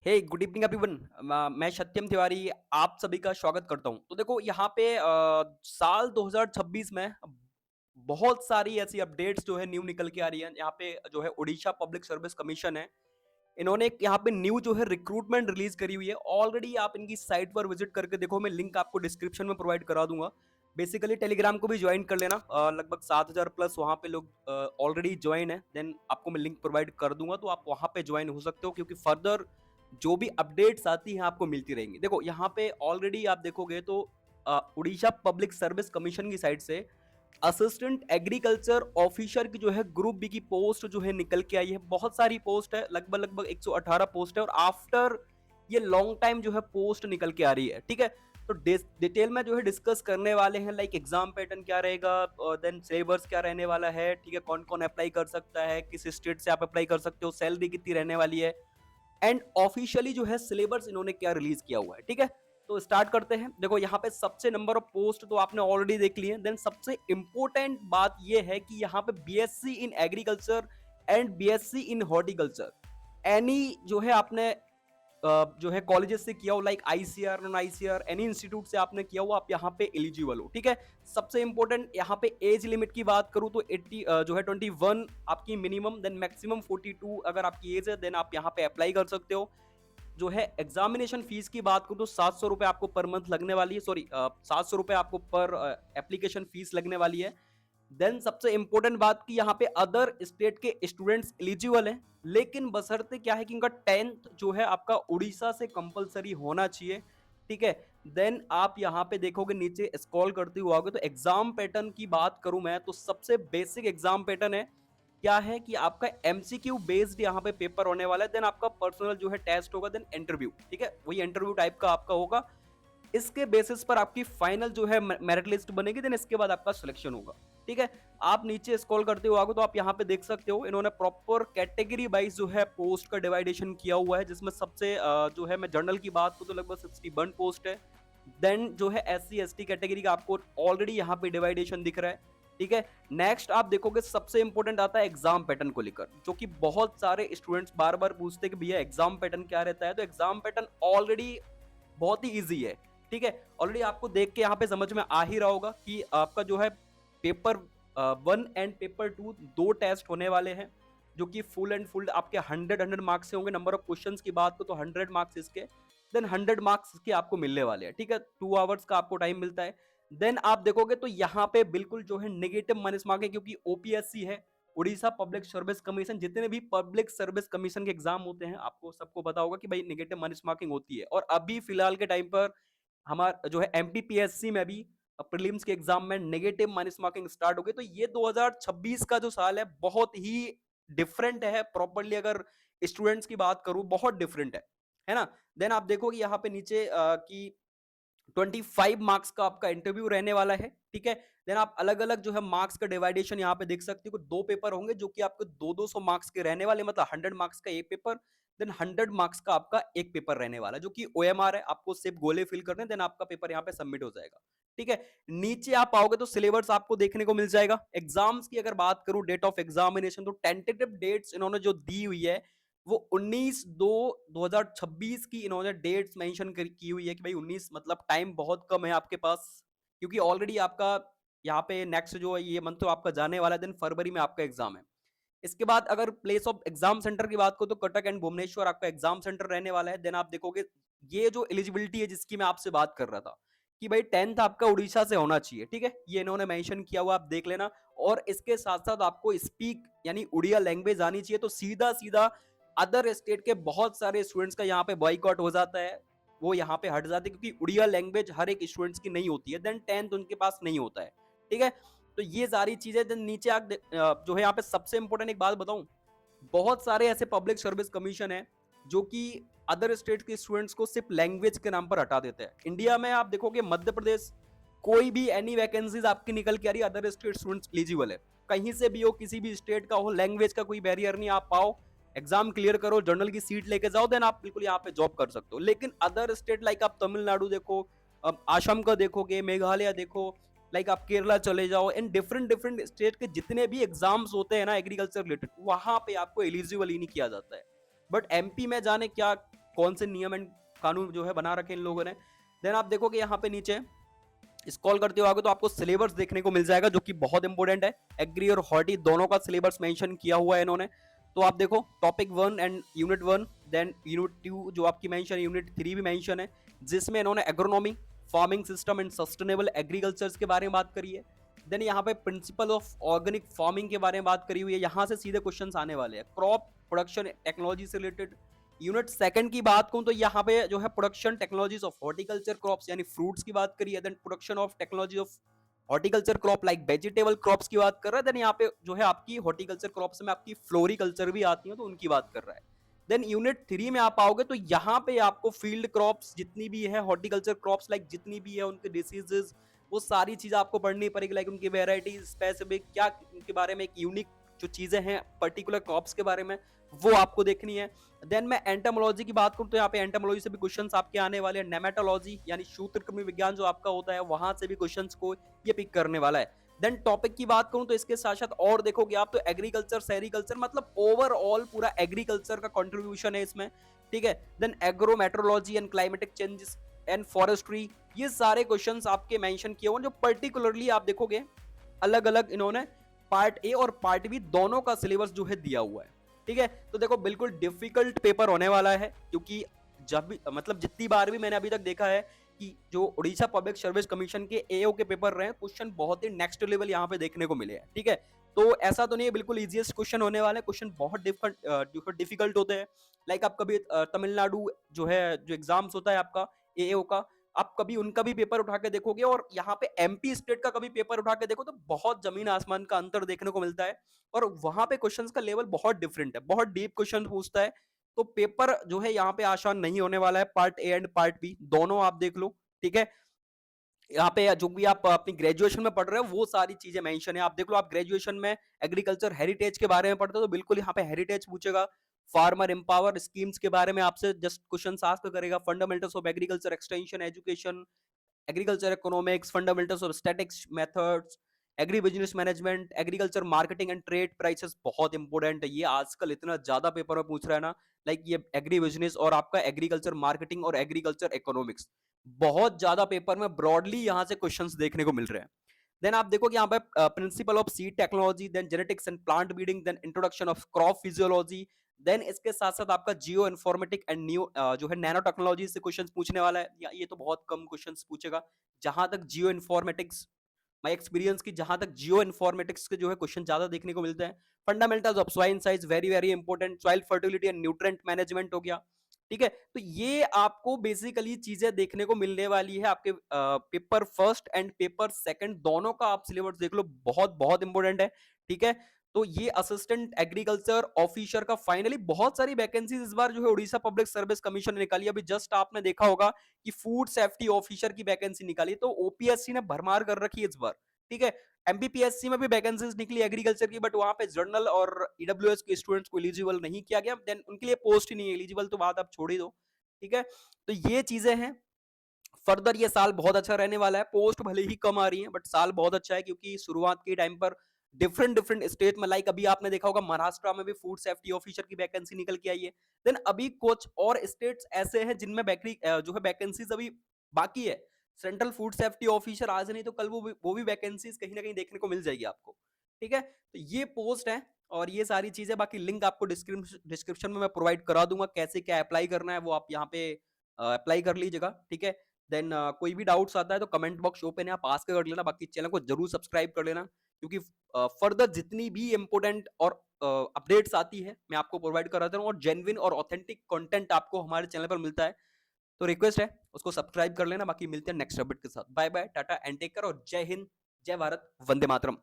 हे good evening everyone. मैं सत्यम तिवारी आप सभी का स्वागत करता हूं। तो देखो यहाँ पे साल 2026 में बहुत सारी ऐसी अपडेट्स जो है न्यू निकल के आ रही है। यहाँ पे जो है उड़ीसा पब्लिक सर्विस कमीशन है, इन्होंने एक यहाँ पे न्यू जो है रिक्रूटमेंट रिलीज करी हुई है। ऑलरेडी आप इनकी साइट पर विजिट करके देखो, मैं लिंक आपको डिस्क्रिप्शन में प्रोवाइड करा दूंगा। बेसिकली टेलीग्राम को भी ज्वाइन कर लेना। लगभग 7,000 प्लस वहाँ पे लोग ऑलरेडी ज्वाइन है। देन आपको मैं लिंक प्रोवाइड कर दूंगा, तो आप वहाँ पे ज्वाइन हो सकते हो, क्योंकि फर्दर जो भी अपडेट्स आती हैं आपको मिलती रहेंगी। देखो यहाँ पे ऑलरेडी आप देखोगे तो उड़ीसा पब्लिक सर्विस कमीशन की साइड से असिस्टेंट एग्रीकल्चर ऑफिसर की जो है ग्रुप बी की पोस्ट जो है निकल के आई है। बहुत सारी पोस्ट है, लगभग लगभग 118 पोस्ट है, और आफ्टर ये लॉन्ग टाइम जो है पोस्ट निकल के आ रही है। ठीक है, तो डिटेल में जो है डिस्कस करने वाले हैं, लाइक एग्जाम पैटर्न क्या रहेगा, देन सिलेबस क्या रहने वाला है, ठीक है, कौन कौन अप्लाई कर सकता है, किस स्टेट से आप अप्लाई कर सकते हो, सैलरी कितनी रहने वाली है, एंड ऑफिशियली जो है सिलेबस इन्होंने क्या रिलीज किया हुआ है। ठीक है, तो स्टार्ट करते हैं। देखो यहाँ पे सबसे नंबर ऑफ पोस्ट तो आपने ऑलरेडी देख ली है। देन सबसे इंपॉर्टेंट बात ये है कि यहाँ पे BSc in agriculture and BSc in horticulture any जो है आपने जो है कॉलेजेस से किया हो, like ICR, non ICR, any institute से आपने किया हो, आप यहाँ पे एलिजिबल हो। ठीक है, सबसे इंपॉर्टेंट यहाँ पे एज लिमिट की बात करूं तो 80 जो है 21 आपकी मिनिमम, देन मैक्सिमम 42 अगर आपकी एज है, देन आप यहाँ पे अप्लाई कर सकते हो। जो है एग्जामिनेशन फीस की बात करूं तो 700 रुपए आपको पर मंथ लगने वाली है, सॉरी 700 रुपए आपको पर एप्लीकेशन फीस लगने वाली है। देन सबसे इंपॉर्टेंट बात कि यहाँ पे अदर स्टेट के स्टूडेंट्स एलिजिबल हैं, लेकिन बशर्ते क्या है कि इनका 10th जो है आपका उड़ीसा से कंपलसरी होना चाहिए। ठीक है, देन आप यहाँ पे देखोगे नीचे स्क्रॉल करते हुए आओगे तो एग्जाम पैटर्न की बात करूं मैं तो सबसे बेसिक एग्जाम पैटर्न है। क्या है कि आपका एमसीक्यू बेस्ड यहाँ पे पेपर होने वाला है, देन आपका पर्सनल जो है टेस्ट होगा, देन इंटरव्यू। ठीक है, वही इंटरव्यू टाइप का आपका होगा। इसके बेसिस पर आपकी फाइनल जो है मेरिट लिस्ट बनेगी, देन इसके बाद आपका सिलेक्शन होगा। ठीक है, आप नीचे स्क्रॉल करते हो आगे तो आप यहाँ पे देख सकते हो, इन्होंने प्रॉपर कैटेगरी वाइज जो है पोस्ट का डिवाइडेशन किया हुआ है, जिसमें सबसे जो है मैं जनरल की बात करूं तो लगभग 61 पोस्ट है। देन जो है एससी एसटी कैटेगरी का आपको ऑलरेडी यहाँ पे डिवाइडेशन दिख रहा है। ठीक है, नेक्स्ट आप देखोगे सबसे इंपॉर्टेंट आता है एग्जाम पैटर्न को लेकर, जो कि बहुत सारे स्टूडेंट्स बार बार पूछते हैं कि भैया एग्जाम पैटर्न क्या रहता है। तो एग्जाम पैटर्न ऑलरेडी बहुत ही इजी है। ठीक है, ऑलरेडी आपको देख के यहाँ पे समझ में आ ही रहा होगा कि आपका जो है पेपर 1 एंड पेपर 2 दो टेस्ट होने वाले हैं, जो कि फुल एंड फुल आपके 100 मार्क्स से होंगे। नंबर ऑफ क्वेश्चंस की बात को तो 100 मार्क्स इसके, देन 100 मार्क्स इसके आपको मिलने वाले हैं। ठीक है, 2 आवर्स का आपको टाइम मिलता है। देन आप देखोगे तो यहाँ पे बिल्कुल जो है नेगेटिव माइनस मार्क है, क्योंकि ओपीएससी है, उड़ीसा पब्लिक सर्विस कमीशन। जितने भी पब्लिक सर्विस कमीशन के एग्जाम होते हैं आपको सबको पता होगा कि भाई नेगेटिव माइनस मार्किंग होती है। और अभी फिलहाल के टाइम पर हमारा जो है एमपीपीएससी में भी प्रीलिम्स के एग्जाम में नेगेटिव माइनस मार्किंग स्टार्ट हो गई। तो ये 2026 का जो साल है बहुत ही डिफरेंट है। प्रॉपरली अगर स्टूडेंट्स की बात करूं बहुत डिफरेंट है ना। देन आप देखोगे यहाँ पे नीचे कि 25 मार्क्स का आपका इंटरव्यू रहने वाला है। ठीक है, देन आप अलग अलग जो है मार्क्स का डिवाइडेशन यहाँ पे देख सकते हो। दो पेपर होंगे जो कि आपको 200 मार्क्स के रहने वाले, मतलब 100 मार्क्स का एक पेपर, देन 100 मार्क्स का आपका एक पेपर रहने वाला, जो कि ओएमआर है। आपको सिर्फ गोले फिल करने, देन आपका पेपर यहाँ पे सबमिट हो जाएगा। ठीक है, नीचे आप आओगे तो सिलेबस आपको देखने को मिल जाएगा। एग्जाम्स की अगर बात करूं, डेट ऑफ एग्जामिनेशन, तो टेंटेटिव डेट्स इन्होंने जो दी हुई है वो 19/2/2026 की इन्होंने डेट्स मेंशन की हुई है कि भाई 19 मतलब टाइम बहुत कम है आपके पास, क्योंकि ऑलरेडी आपका यहाँ पे नेक्स्ट जो है ये मंथ तो आपका जाने वाला है, दिन फरवरी में आपका एग्जाम है। इसके बाद अगर प्लेस ऑफ एग्जाम सेंटर की बात करो तो कटक एंड भुवनेश्वर आपका एग्जाम सेंटर रहने वाला है। देन आप देखोगे ये जो एलिजिबिलिटी है जिसकी मैं आपसे बात कर रहा था कि भाई 10th आपका उड़ीसा से होना चाहिए। ठीक है, ये इन्होंने मेंशन किया हुआ, आप देख लेना। और इसके साथ साथ आपको स्पीक यानी उड़िया लैंग्वेज आनी चाहिए। तो सीधा सीधा अदर स्टेट के बहुत सारे स्टूडेंट्स का यहाँ पे बॉयकॉट हो जाता है, वो यहाँ पे हट जाते हैं, क्योंकि उड़िया लैंग्वेज हर एक स्टूडेंट्स की नहीं होती है। देन 10th उनके पास नहीं होता है। ठीक है, तो ये सारी चीजें। देन नीचे जो है यहाँ पे सबसे इंपॉर्टेंट एक बात बताऊं, बहुत सारे ऐसे पब्लिक सर्विस कमीशन है जो कि अदर स्टेट के स्टूडेंट्स को सिर्फ लैंग्वेज के नाम पर हटा देते हैं। इंडिया में आप देखोगे मध्य प्रदेश कोई भी एनी वैकेंसीज आपकी निकल के आ रही है, अदर स्टेट स्टूडेंट्स एलिजिबल है। कहीं से भी हो, किसी भी स्टेट का हो, लैंग्वेज का कोई बैरियर नहीं। आप पाओ, एग्जाम क्लियर करो, जर्नल की सीट लेके जाओ, देन आप बिल्कुल यहाँ पे जॉब कर सकते हो। लेकिन अदर स्टेट लाइक आप तमिलनाडु देखो, अब आसाम का देखोगे, मेघालय देखो, लाइक आप केरला चले जाओ, इन डिफरेंट डिफरेंट स्टेट के जितने भी एग्जाम्स होते हैं ना एग्रीकल्चर रिलेटेड, वहां पे आपको एलिजिबल ही नहीं किया जाता है। बट एमपी में जाने क्या कौन से नियम एंड कानून जो है बना रखे इन लोगों ने। देन आप देखोगे यहाँ पे नीचे स्क्रॉल करते हो आगे तो आपको सिलेबस देखने को मिल जाएगा, जो कि बहुत इंपॉर्टेंट है। एग्री और हॉर्टी दोनों का सिलेबस मेंशन किया हुआ है इन्होंने। तो आप देखो topic 1 and unit 1, then unit 2 जो आपकी मेंशन है, यूनिट 3 भी मेंशन है, जिसमें इन्होंने agronomy, farming system and sustainable agriculture के बारे में बात करी है। देन यहाँ पे प्रिंसिपल ऑफ ऑर्गेनिक फार्मिंग के बारे में बात करी हुई है। यहाँ से सीधे क्वेश्चन आने वाले हैं क्रॉप प्रोडक्शन टेक्नोलॉजी से रिलेटेड। यूनिट सेकंड की बात करूं तो यहाँ पे जो है production technologies of horticulture crops यानी फ्रूट्स की बात करी है। Then production of technology of horticulture crop like vegetable crops की बात कर रहा है। देन यहाँ पे जो है आपकी हॉर्टिकल्चर क्रॉप्स में आपकी फ्लोरिकल्चर भी आती है, तो उनकी बात कर रहा है। देन यूनिट 3 में आप आओगे तो यहाँ पे आपको फील्ड क्रॉप्स जितनी भी है, हॉर्टिकल्चर क्रॉप्स लाइक जितनी भी है, उनके डिसीजेस, वो सारी चीजें आपको पढ़नी पड़ेगी, लाइक उनकी वेराइटीज, स्पेसिफिक क्या उनके बारे में एक यूनिक जो चीजें हैं पर्टिकुलर क्रॉप्स के बारे में, वो आपको देखनी है। देन मैं एंटोमोलॉजी की बात करूं तो यहाँ पे एंटोमोलॉजी से भी क्वेश्चंस आपके आने वाले हैं। नेमेटोलॉजी यानी सूत्रकृमि विज्ञान जो आपका होता है, वहां से भी क्वेश्चंस को ये पिक करने वाला है। देन टॉपिक की बात करूं तो इसके साथ साथ और देखोगे आप तो एग्रीकल्चर, सेरिकल्चर, मतलब ओवरऑल पूरा एग्रीकल्चर का कंट्रीब्यूशन है इसमें, ठीक है। Then agrometeorology and climatic changes and forestry, ये सारे क्वेश्चंस आपके मेंशन किए हुए हैं, जो पर्टिकुलरली आप देखोगे अलग अलग इन्होंने पार्ट ए और पार्ट बी दोनों का सिलेबस जो है दिया हुआ है, ठीक है। तो देखो बिल्कुल डिफिकल्ट पेपर होने वाला है, क्योंकि जब भी मतलब जितनी बार भी मैंने अभी तक देखा है कि जो उड़ीसा पब्लिक सर्विस कमीशन के एओ के पेपर रहे, क्वेश्चन बहुत ही नेक्स्ट लेवल यहाँ पे देखने को मिले हैं, ठीक है। तो ऐसा तो नहीं है बिल्कुल इजीएस्ट क्वेश्चन होने वाले, क्वेश्चन बहुत डिफिकल्ट होते हैं। लाइक आप कभी तमिलनाडु जो है जो एग्जाम्स होता है आपका एओ का, आप कभी उनका भी पेपर उठा के देखोगे और यहाँ पे एमपी स्टेट का कभी पेपर उठा के देखो तो बहुत जमीन आसमान का अंतर देखने को मिलता है। और वहां पे क्वेश्चंस का लेवल बहुत डिफरेंट है, बहुत डीप क्वेश्चन पूछता है। तो पेपर जो है यहाँ पे आसान नहीं होने वाला है, part A and part B दोनों आप देख लो, ठीक है। यहाँ पे जो भी आप अपनी ग्रेजुएशन में पढ़ रहे हो वो सारी चीजें मेंशन है, आप देख लो। आप ग्रेजुएशन में एग्रीकल्चर हेरिटेज के बारे में पढ़ते हो तो बिल्कुल यहाँ पे हेरिटेज पूछेगा। फार्मर एम्पावर स्कीम्स के बारे में आपसे जस्ट क्वेश्चन आस्क करेगा। Fundamentals of agriculture extension education, agriculture economics, fundamentals of statics methods, agri business management, agriculture marketing and trade prices बहुत इंपॉर्टेंट है, ये आजकल इतना ज्यादा पेपर में पूछ रहा है ना। लाइक ये एग्री बिजनेस और आपका एग्रीकल्चर मार्केटिंग और एग्रीकल्चर इकोनॉमिक्स बहुत ज्यादा पेपर में ब्रॉडली यहाँ से क्वेश्चंस देखने को मिल रहे हैं। देन आप देखो कि यहाँ पे principle of seed technology, then genetics and plant breeding, then introduction of crop physiology, then इसके साथ साथ आपका जियो इन्फॉर्मेटिक एंड न्यू जो है नैनो टेक्नोलॉजी से क्वेश्चंस पूछने वाला है। ये तो बहुत कम क्वेश्चंस पूछेगा। जहां तक जियो इन्फॉर्मेटिक्स माय एक्सपीरियंस की, जहां तक जियो इन्फॉर्मेटिक्स के जो है क्वेश्चन ज्यादा देखने को मिलते हैं। Fundamentals of soil science very very important, soil fertility and nutrient management हो गया, ठीक है। तो ये आपको बेसिकली चीजें देखने को मिलने वाली है आपके paper first and paper second दोनों का आप सिलेबस देख लो, बहुत बहुत इंपॉर्टेंट है, ठीक है। तो ये असिस्टेंट एग्रीकल्चर ऑफिसर का फाइनली बहुत सारी वैकेंसीज इस बार जो है उड़ीसा पब्लिक सर्विस कमीशन ने निकाली। अभी जस्ट आपने देखा होगा कि फूड सेफ्टी ऑफिसर की वैकेंसी निकाली, तो ओपीएससी ने भरमार कर रखी है इस बार, ठीक है। एमपीपीएससी में भी वैकेंसीज निकली एग्रीकल्चर की, बट वहां पे जर्नल और ईडब्ल्यूएस के स्टूडेंट्स को एलिजिबल नहीं किया गया, देन उनके लिए पोस्ट ही नहीं है एलिजिबल, तो बात आप छोड़ ही दो, ठीक है। तो ये चीजें हैं। फर्दर ये साल बहुत अच्छा रहने वाला है, पोस्ट भले ही कम आ रही है बट साल बहुत अच्छा है, क्योंकि शुरुआत के टाइम पर डिफरेंट डिफरेंट स्टेट में, लाइक अभी आपने देखा होगा महाराष्ट्र में भी फूड सेफ्टी ऑफिसर की वैकेंसी निकल के आई है। देन अभी कुछ और स्टेट्स ऐसे हैं जिनमें जो है वैकेंसीज अभी बाकी है। सेंट्रल फूड सेफ्टी ऑफिसर आज नहीं तो कल वो भी वैकेंसीज कहीं ना कहीं देखने को मिल जाएगी आपको, ठीक है। तो ये पोस्ट है और ये सारी चीजें, बाकी लिंक आपको डिस्क्रिप्शन में मैं प्रोवाइड करा दूंगा, कैसे क्या अप्लाई करना है वो आप यहाँ पे अप्लाई कर लीजिएगा, ठीक है। देन कोई भी डाउट्स आता है तो कमेंट बॉक्स ओपन है, आप आस्क कर लेना। बाकी चैनल को जरूर सब्सक्राइब कर लेना, क्योंकि फर्दर जितनी भी इंपॉर्टेंट और अपडेट्स आती है मैं आपको प्रोवाइड कराता हूँ, और जेन्युइन और ऑथेंटिक कंटेंट आपको हमारे चैनल पर मिलता है। तो रिक्वेस्ट है उसको सब्सक्राइब कर लेना। बाकी मिलते हैं नेक्स्ट अपडेट के साथ। Bye bye, tata and take care, और जय हिंद, जय भारत, वंदे मातरम।